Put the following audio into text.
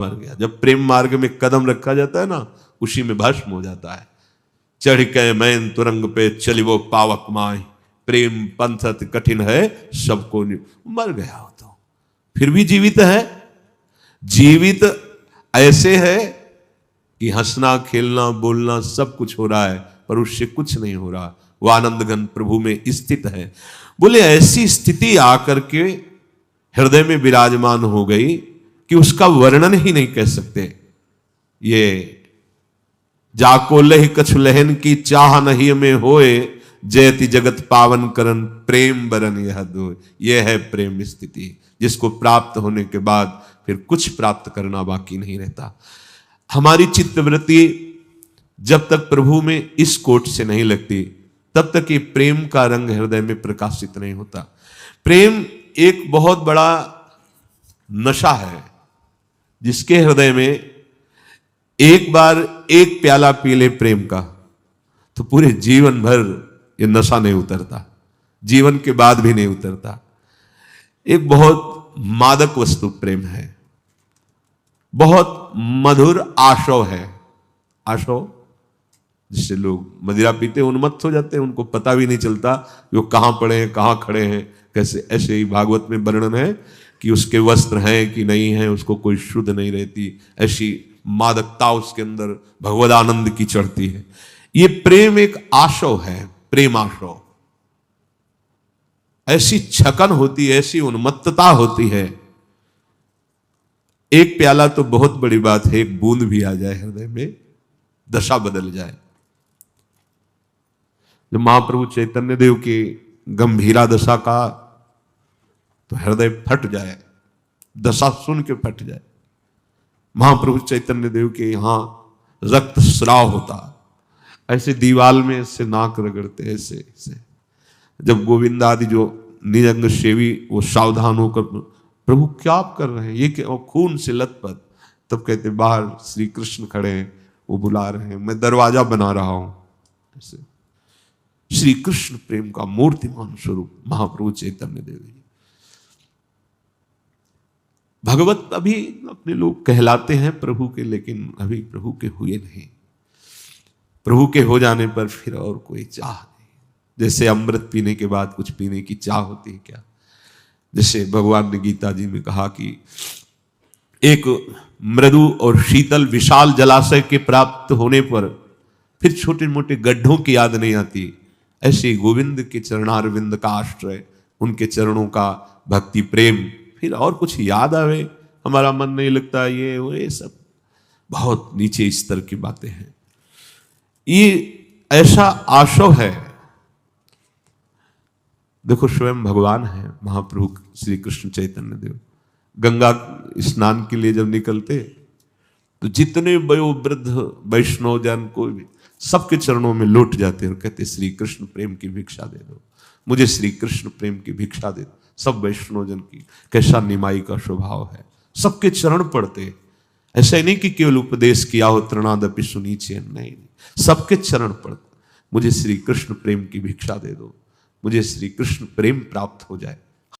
मर गया। जब प्रेम मार्ग में कदम रखा जाता है ना, उसी में भस्म हो जाता है। चढ़ के मैन तुरंग पे चली वो पावक माई, प्रेम पंथ अति कठिन है सबको। मर गया हो तो फिर भी जीवित है। जीवित ऐसे है कि हंसना खेलना बोलना सब कुछ हो रहा है, पर उससे कुछ नहीं हो रहा। वो आनंद घन प्रभु में स्थित है। बोले ऐसी स्थिति आकर के हृदय में विराजमान हो गई कि उसका वर्णन ही नहीं कर सकते। ये जाको लह कछु लहन की चाह नहीं में होए, जयति जगत पावन करन प्रेम बरन यह दो। यह है प्रेम स्थिति, जिसको प्राप्त होने के बाद फिर कुछ प्राप्त करना बाकी नहीं रहता। हमारी चित्तवृत्ति जब तक प्रभु में इस कोट से नहीं लगती, तब तक ये प्रेम का रंग हृदय में प्रकाशित नहीं होता। प्रेम एक बहुत बड़ा नशा है, जिसके हृदय में एक बार एक प्याला पी ले प्रेम का, तो पूरे जीवन भर ये नशा नहीं उतरता, जीवन के बाद भी नहीं उतरता। एक बहुत मादक वस्तु प्रेम है, बहुत मधुर आशव है। आशव जिससे लोग मदिरा पीते उन्मत्त हो जाते हैं, उनको पता भी नहीं चलता कि वो कहां पड़े हैं कहां खड़े हैं कैसे। ऐसे ही भागवत में वर्णन है कि उसके वस्त्र हैं कि नहीं है, उसको कोई शुद्ध नहीं रहती। ऐसी मादकता उसके अंदर भगवदानंद की चढ़ती है। ये प्रेम एक आशव है, प्रेम आशव। ऐसी छकन होती है, ऐसी उन्मत्तता होती है। एक प्याला तो बहुत बड़ी बात है, एक बूंद भी आ जाए हृदय में, दशा बदल जाए। जब महाप्रभु चैतन्य देव की गंभीरा दशा का, तो हृदय फट जाए, दशा सुन के फट जाए। महाप्रभु चैतन्य देव के यहां रक्त स्राव होता, ऐसे दीवाल में ऐसे नाक रगड़ते, ऐसे ऐसे। जब गोविंद आदि जो निजंग सेवी वो सावधान होकर, प्रभु क्या आप कर रहे हैं, ये क्या, खून से लथपथ। तब कहते बाहर श्री कृष्ण खड़े हैं, वो बुला रहे हैं, मैं दरवाजा बना रहा हूं। ऐसे श्री कृष्ण प्रेम का मूर्तिमान स्वरूप महाप्रभु चैतन्य देव जी। भगवत अभी अपने लोग कहलाते हैं प्रभु के, लेकिन अभी प्रभु के हुए नहीं। प्रभु के हो जाने पर फिर और कोई चाह नहीं। जैसे अमृत पीने के बाद कुछ पीने की चाह होती है क्या? जैसे भगवान ने गीता जी में कहा कि एक मृदु और शीतल विशाल जलाशय के प्राप्त होने पर फिर छोटे मोटे गड्ढों की याद नहीं आती, ऐसे गोविंद के चरणारविंद का आश्रय, उनके चरणों का भक्ति प्रेम, फिर और कुछ याद आवे हमारा मन नहीं लगता। ये सब बहुत नीचे स्तर की बातें हैं। ये ऐसा आशव है। देखो स्वयं भगवान है महाप्रभु श्री कृष्ण चैतन्य देव, गंगा स्नान के लिए जब निकलते तो जितने वयोवृद्ध वैष्णव जन कोई भी सबके चरणों में लौट जाते और कहते श्री कृष्ण प्रेम की भिक्षा दे दो, मुझे श्री कृष्ण प्रेम की भिक्षा दे दो। सब वैष्णव जन की कैसा निमाई का स्वभाव है, सबके चरण पड़ते। ऐसा नहीं कि केवल उपदेश किया हो तृणादपि सुनीचे, नहीं, सबके चरण पड़ते। मुझे श्री कृष्ण प्रेम की भिक्षा दे दो, मुझे श्री कृष्ण प्रेम प्राप्त हो जाए।